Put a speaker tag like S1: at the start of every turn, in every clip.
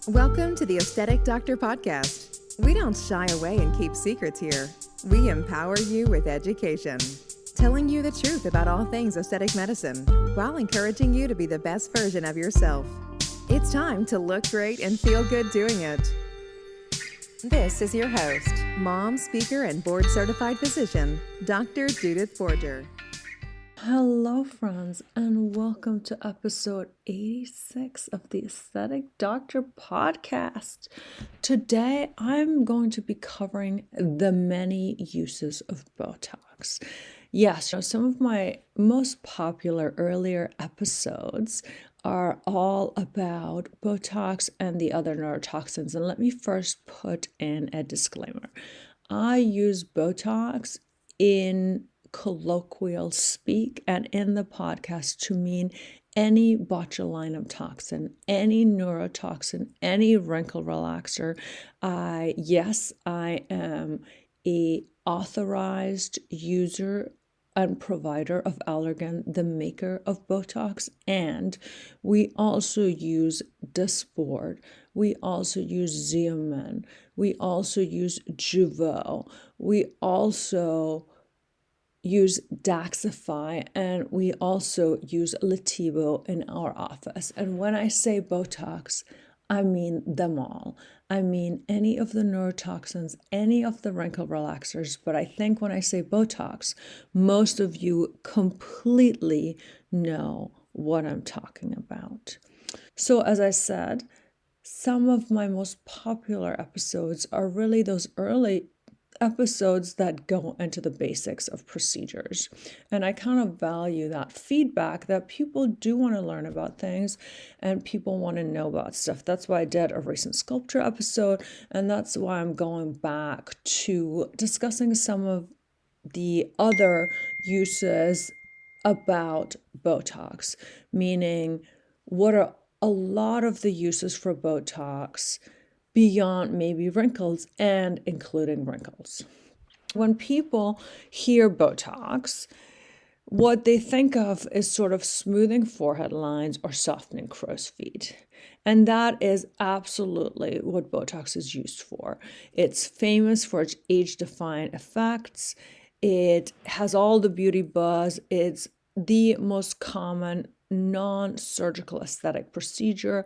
S1: Welcome to the Aesthetic Doctor Podcast. We don't shy away and keep secrets here. We empower you with education, telling you the truth about all things aesthetic medicine while encouraging you to be the best version of yourself. It's time to look great and feel good doing it. This is your host, mom, speaker, and board-certified physician, Dr. Judith Borger.
S2: Hello, friends, and welcome to episode 86 of the Aesthetic Doctor Podcast. Today, I'm going to be covering the many uses of Botox. Yes, some of my most popular earlier episodes are all about Botox and the other neurotoxins. And let me first put in a disclaimer. I use Botox in colloquial speak and in the podcast to mean any botulinum toxin, any neurotoxin, any wrinkle relaxer. Yes, I am a authorized user and provider of Allergan, the maker of Botox, and we also use Dysport. We also use Xeomin. We also use Jeuveau. We also use Daxxify, and we also use Lativo in our office. And when I say Botox, I mean them all. I mean any of the neurotoxins, any of the wrinkle relaxers, but I think when I say Botox, most of you completely know what I'm talking about. So as I said, some of my most popular episodes are really those early episodes that go into the basics of procedures. And I kind of value that feedback that people do want to learn about things and people want to know about stuff. That's why I did a recent sculpture episode, and that's why I'm going back to discussing some of the other uses about Botox, meaning what are a lot of the uses for Botox beyond maybe wrinkles and including wrinkles. When people hear Botox, what they think of is sort of smoothing forehead lines or softening crow's feet. And that is absolutely what Botox is used for. It's famous for its age-defying effects. It has all the beauty buzz. It's the most common non-surgical aesthetic procedure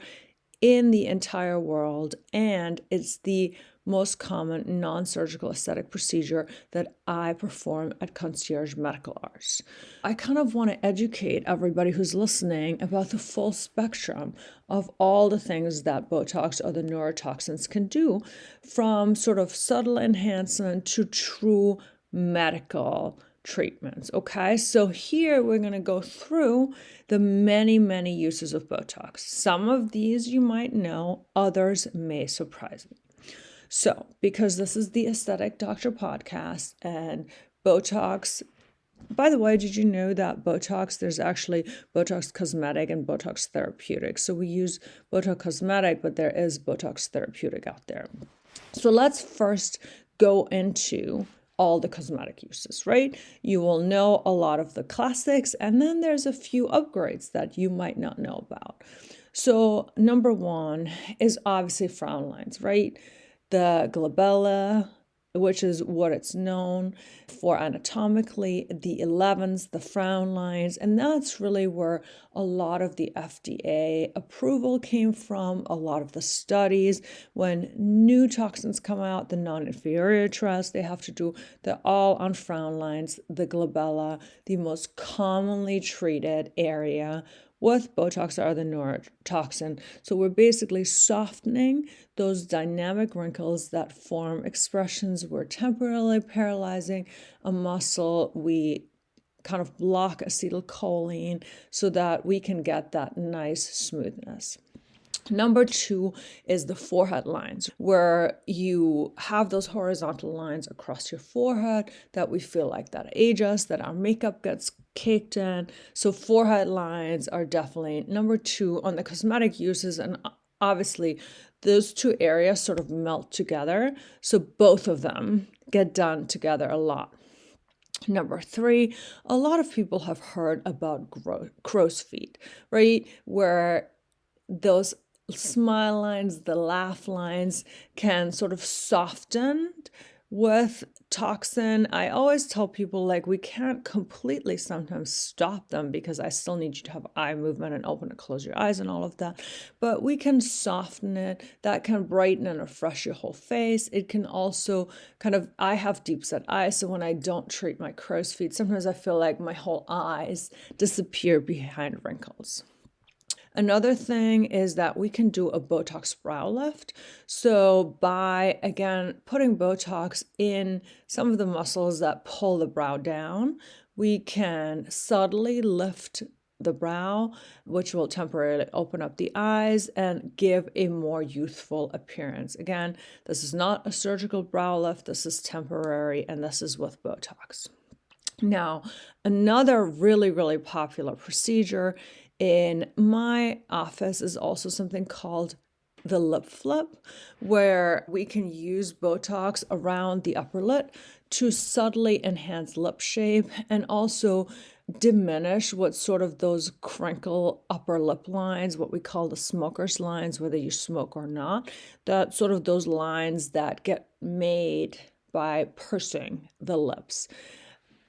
S2: in the entire world, and it's the most common non-surgical aesthetic procedure that I perform at Concierge Medical Arts. I kind of want to educate everybody who's listening about the full spectrum of all the things that Botox or the neurotoxins can do, from sort of subtle enhancement to true medical treatments. Okay, so here we're going to go through the many uses of Botox. Some of these you might know, others may surprise me. So, because this is the Aesthetic Doctor Podcast and Botox, by the way, did you know that Botox, there's actually Botox Cosmetic and Botox Therapeutic. So we use Botox Cosmetic, but there is Botox Therapeutic out there. So let's first go into all the cosmetic uses, right? You will know a lot of the classics, and then there's a few upgrades that you might not know about. So number one is obviously frown lines, right? The glabella, which is what it's known for anatomically, the 11s, the frown lines, and that's really where a lot of the FDA approval came from, a lot of the studies. When new toxins come out, the non-inferiority test, they have to do, they're all on frown lines, the glabella, the most commonly treated area with Botox or the neurotoxin. So we're basically softening those dynamic wrinkles that form expressions. We're temporarily paralyzing a muscle. We kind of block acetylcholine so that we can get that nice smoothness. Number two is the forehead lines, where you have those horizontal lines across your forehead that we feel like that age us, that our makeup gets caked in. So forehead lines are definitely number two on the cosmetic uses, and obviously those two areas sort of melt together. So both of them get done together a lot. Number three, a lot of people have heard about crow's feet, right? Where those smile lines, the laugh lines can sort of soften with toxin. I always tell people, like, we can't completely sometimes stop them because I still need you to have eye movement and open and close your eyes and all of that. But we can soften it. That can brighten and refresh your whole face. It can also I have deep set eyes, so when I don't treat my crow's feet, sometimes I feel like my whole eyes disappear behind wrinkles. Another thing is that we can do a Botox brow lift. So by, again, putting Botox in some of the muscles that pull the brow down, we can subtly lift the brow, which will temporarily open up the eyes and give a more youthful appearance. Again, this is not a surgical brow lift. This is temporary, and this is with Botox. Now, another really, really popular procedure in my office is also something called the lip flip, where we can use Botox around the upper lip to subtly enhance lip shape and also diminish what sort of those crinkle upper lip lines, what we call the smoker's lines, whether you smoke or not, that sort of those lines that get made by pursing the lips.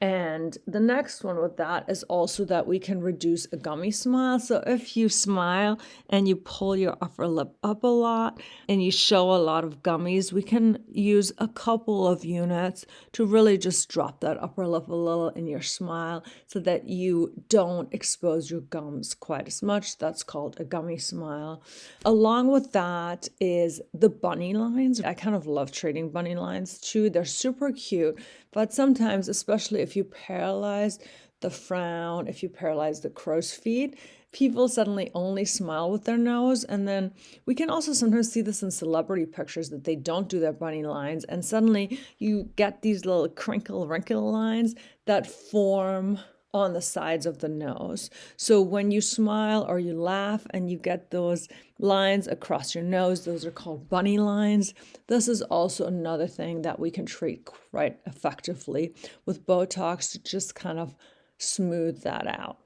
S2: And the next one with that is also that we can reduce a gummy smile. So if you smile and you pull your upper lip up a lot and you show a lot of gummies, we can use a couple of units to really just drop that upper lip a little in your smile so that you don't expose your gums quite as much. That's called a gummy smile. Along with that is the bunny lines. I kind of love treating bunny lines too. They're super cute, but sometimes, especially if you paralyze the frown, if you paralyze the crow's feet, people suddenly only smile with their nose. And then we can also sometimes see this in celebrity pictures that they don't do their bunny lines. And suddenly you get these little wrinkle lines that form on the sides of the nose. So when you smile or you laugh and you get those lines across your nose, those are called bunny lines. This is also another thing that we can treat quite effectively with Botox to just kind of smooth that out.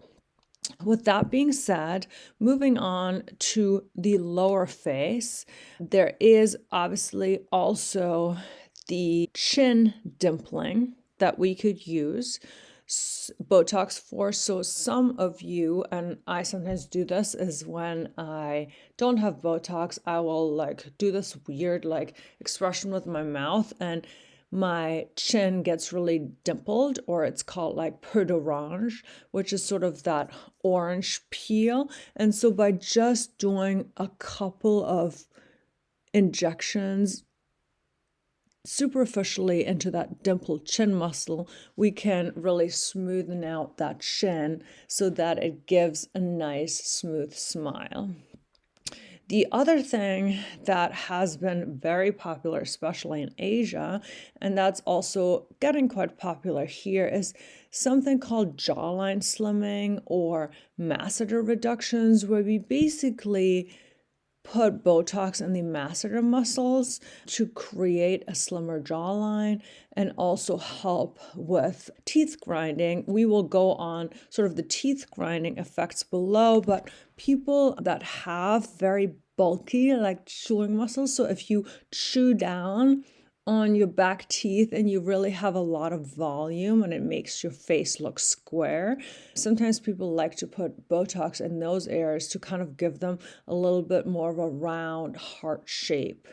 S2: With that being said, moving on to the lower face, there is obviously also the chin dimpling that we could use Botox for. So some of you, and I sometimes do this, is when I don't have Botox, I will do this weird expression with my mouth and my chin gets really dimpled, or it's called peau d'orange, which is sort of that orange peel. And so by just doing a couple of injections superficially into that dimpled chin muscle, we can really smoothen out that chin so that it gives a nice smooth smile. The other thing that has been very popular, especially in Asia, and that's also getting quite popular here, is something called jawline slimming or masseter reductions, where we basically put Botox in the masseter muscles to create a slimmer jawline and also help with teeth grinding. We will go on sort of the teeth grinding effects below, but people that have very bulky chewing muscles, so if you chew down on your back teeth and you really have a lot of volume and it makes your face look square. Sometimes people like to put Botox in those areas to kind of give them a little bit more of a round heart shape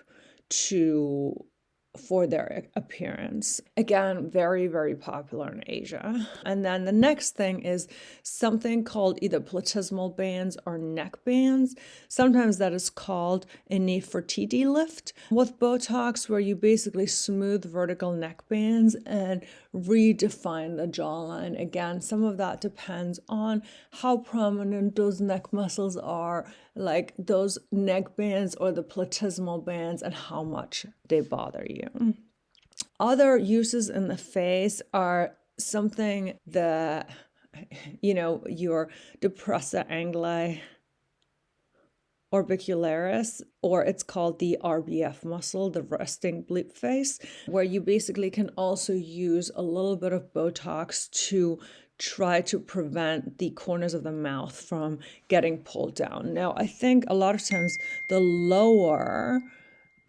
S2: for their appearance. Again, very, very popular in Asia. And then the next thing is something called either platysmal bands or neck bands. Sometimes that is called a Nefertiti lift with Botox, where you basically smooth vertical neck bands and redefine the jawline. Again, some of that depends on how prominent those neck muscles are, like those neck bands or the platysmal bands, and how much they bother you. Other uses in the face are something that, your depressa anguli orbicularis, or it's called the RBF muscle, the resting bleep face, where you basically can also use a little bit of Botox to try to prevent the corners of the mouth from getting pulled down. Now, I think a lot of times the lower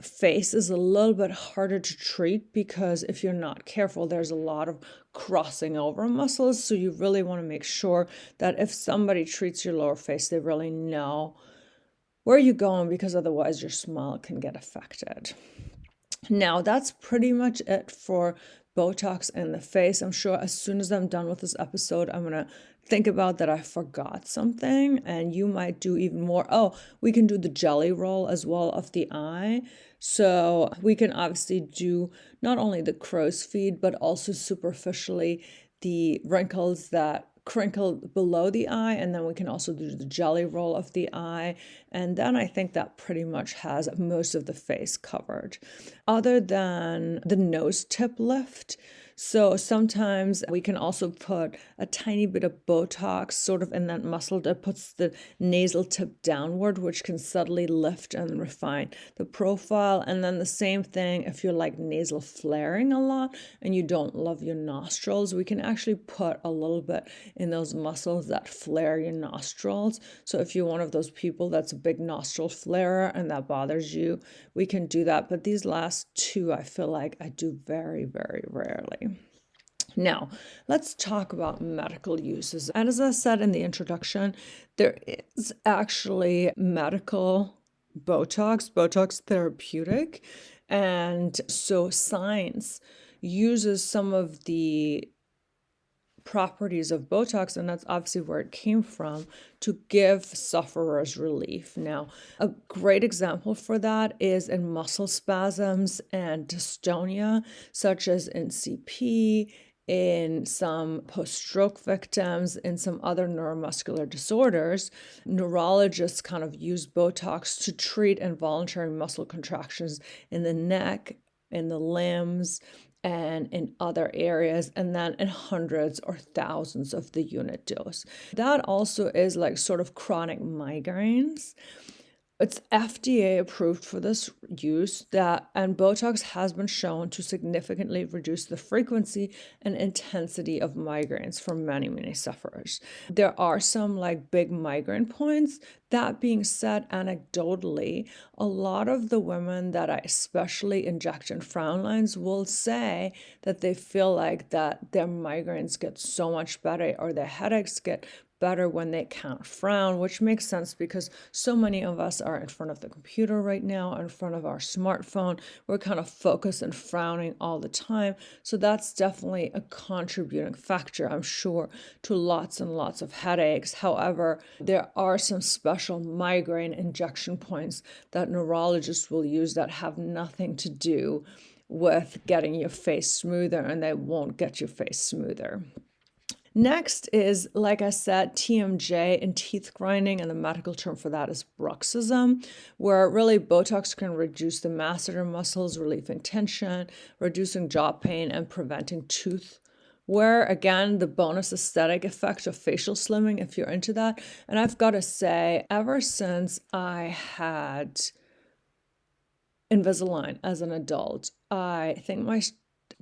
S2: face is a little bit harder to treat because if you're not careful, there's a lot of crossing over muscles. So you really want to make sure that if somebody treats your lower face, they really know where you're going, because otherwise your smile can get affected. Now, that's pretty much it for Botox in the face. I'm sure as soon as I'm done with this episode, I'm going to think about that I forgot something, and you might do even more. Oh, we can do the jelly roll as well of the eye. So we can obviously do not only the crow's feet, but also superficially the wrinkles that crinkle below the eye, and then we can also do the jelly roll of the eye, and then I think that pretty much has most of the face covered, other than the nose tip lift. So sometimes we can also put a tiny bit of Botox sort of in that muscle that puts the nasal tip downward, which can subtly lift and refine the profile. And then the same thing if you're like nasal flaring a lot and you don't love your nostrils, we can actually put a little bit in those muscles that flare your nostrils. So if you're one of those people that's a big nostril flarer and that bothers you, we can do that. But these last two, I feel like I do very, very rarely. Now, let's talk about medical uses. And as I said in the introduction, there is actually medical Botox therapeutic. And so science uses some of the properties of Botox, and that's obviously where it came from, to give sufferers relief. Now, a great example for that is in muscle spasms and dystonia, such as in CP, in some post-stroke victims, in some other neuromuscular disorders. Neurologists kind of use Botox to treat involuntary muscle contractions in the neck, in the limbs, and in other areas, and then in hundreds or thousands of the unit dose. That also is like sort of chronic migraines. It's FDA approved for this use, and Botox has been shown to significantly reduce the frequency and intensity of migraines for many, many sufferers. There are some like big migraine points. That being said, anecdotally, a lot of the women that I especially inject in frown lines will say that they feel like that their migraines get so much better, or their headaches get better when they can't frown, which makes sense because so many of us are in front of the computer right now, in front of our smartphone. We're kind of focused and frowning all the time. So that's definitely a contributing factor, I'm sure, to lots and lots of headaches. However, there are some special migraine injection points that neurologists will use that have nothing to do with getting your face smoother, and they won't get your face smoother. Next is, like I said, TMJ and teeth grinding, and the medical term for that is bruxism, where really Botox can reduce the masseter muscles, relieving tension, reducing jaw pain, and preventing tooth wear. Again, the bonus aesthetic effect of facial slimming, if you're into that. And I've got to say, ever since I had Invisalign as an adult, I think my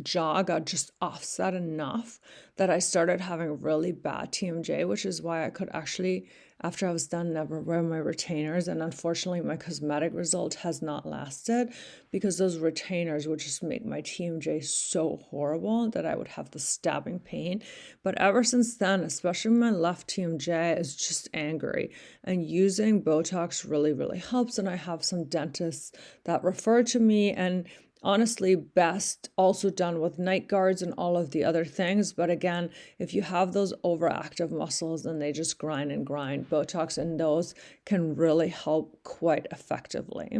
S2: jaw got just offset enough that I started having really bad TMJ, which is why I could actually, after I was done, never wear my retainers. And unfortunately, my cosmetic result has not lasted because those retainers would just make my TMJ so horrible that I would have the stabbing pain. But ever since then, especially my left TMJ is just angry, and using Botox really, really helps. And I have some dentists that refer to me, and honestly, best also done with night guards and all of the other things. But again, if you have those overactive muscles and they just grind and grind, Botox in those can really help quite effectively.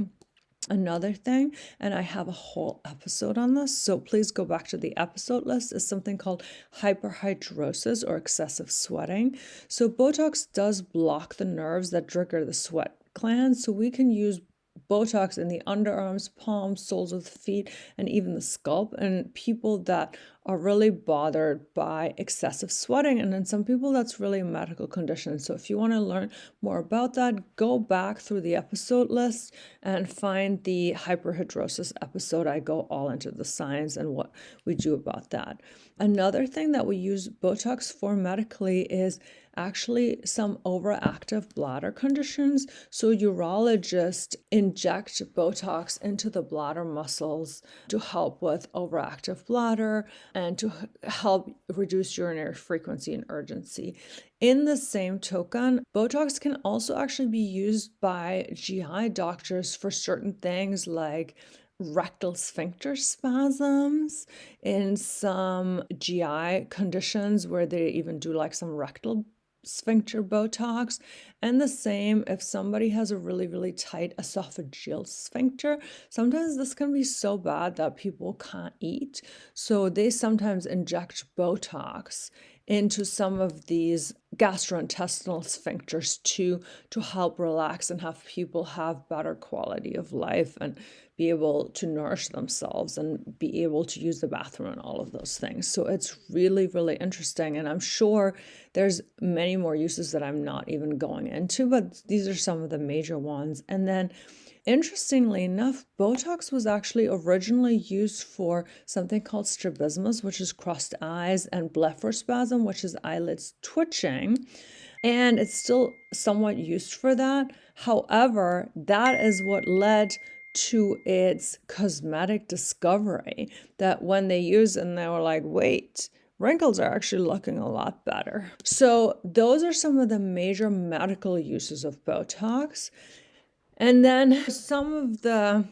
S2: Another thing, and I have a whole episode on this, so please go back to the episode list, is something called hyperhidrosis or excessive sweating. So Botox does block the nerves that trigger the sweat glands, so we can use Botox in the underarms, palms, soles of the feet, and even the scalp. And people that are really bothered by excessive sweating. And in some people, that's really a medical condition. So if you want to learn more about that, go back through the episode list and find the hyperhidrosis episode. I go all into the science and what we do about that. Another thing that we use Botox for medically is actually some overactive bladder conditions. So urologists inject Botox into the bladder muscles to help with overactive bladder and to help reduce urinary frequency and urgency. In the same token, Botox can also actually be used by GI doctors for certain things like rectal sphincter spasms, in some GI conditions where they even do like some rectal sphincter Botox. And the same if somebody has a really, really tight esophageal sphincter. Sometimes this can be so bad that people can't eat. So they sometimes inject Botox into some of these gastrointestinal sphincters to help relax and have people have better quality of life and be able to nourish themselves and be able to use the bathroom and all of those things. So it's really, really interesting. And I'm sure there's many more uses that I'm not even going into, but these are some of the major ones. And then interestingly enough, Botox was actually originally used for something called strabismus, which is crossed eyes, and blepharospasm, which is eyelids twitching. And it's still somewhat used for that. However, that is what led to its cosmetic discovery, that when they used it and they were like, wait, wrinkles are actually looking a lot better. So those are some of the major medical uses of Botox. And then some of the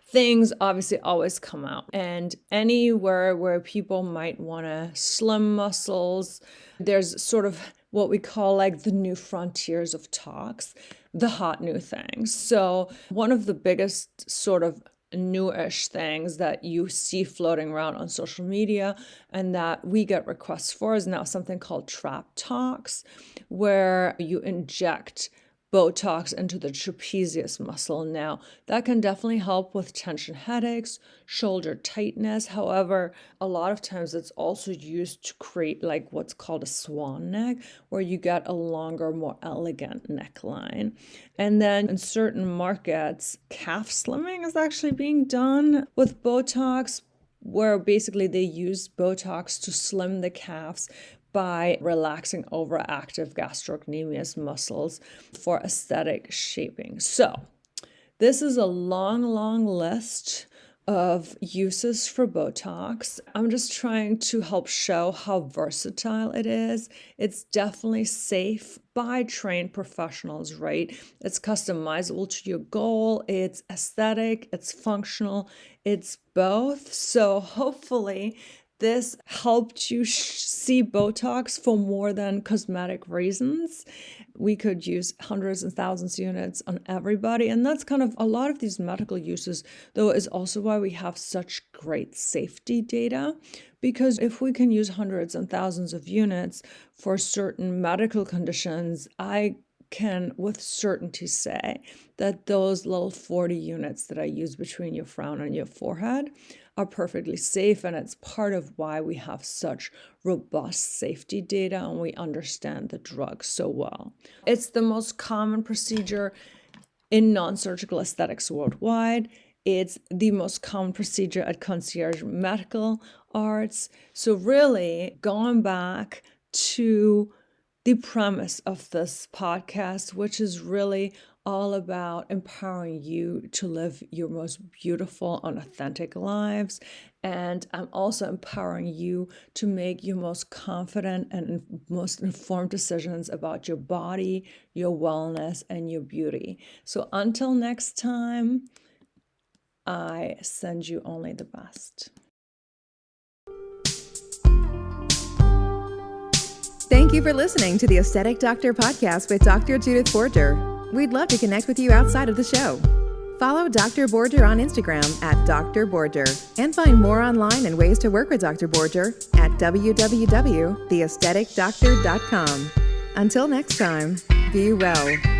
S2: things obviously always come out, and anywhere where people might want to slim muscles, there's sort of what we call like the new frontiers of tox, the hot new things. So one of the biggest sort of newish things that you see floating around on social media and that we get requests for is now something called trap tox, where you inject Botox into the trapezius muscle. Now, that can definitely help with tension headaches, shoulder tightness. However, a lot of times it's also used to create like what's called a swan neck, where you get a longer, more elegant neckline. And then in certain markets, calf slimming is actually being done with Botox, where basically they use Botox to slim the calves by relaxing overactive gastrocnemius muscles for aesthetic shaping. So this is a long, long list of uses for Botox. I'm just trying to help show how versatile it is. It's definitely safe by trained professionals, right? It's customizable to your goal. It's aesthetic, it's functional, it's both. So hopefully this helped you see Botox for more than cosmetic reasons. We could use hundreds and thousands of units on everybody. And that's kind of a lot of these medical uses, though, is also why we have such great safety data. Because if we can use hundreds and thousands of units for certain medical conditions, I can with certainty say that those little 40 units that I use between your frown and your forehead are perfectly safe, and it's part of why we have such robust safety data and we understand the drug so well. It's the most common procedure in non-surgical aesthetics worldwide. It's the most common procedure at concierge medical arts. So really, going back to the premise of this podcast, which is really all about empowering you to live your most beautiful and authentic lives. And I'm also empowering you to make your most confident and most informed decisions about your body, your wellness, and your beauty. So until next time, I send you only the best.
S1: Thank you for listening to the Aesthetic Doctor Podcast with Dr. Judith Borger. We'd love to connect with you outside of the show. Follow Dr. Borger on Instagram at Dr. Borger and find more online and ways to work with Dr. Borger at www.theaestheticdoctor.com. Until next time, be well.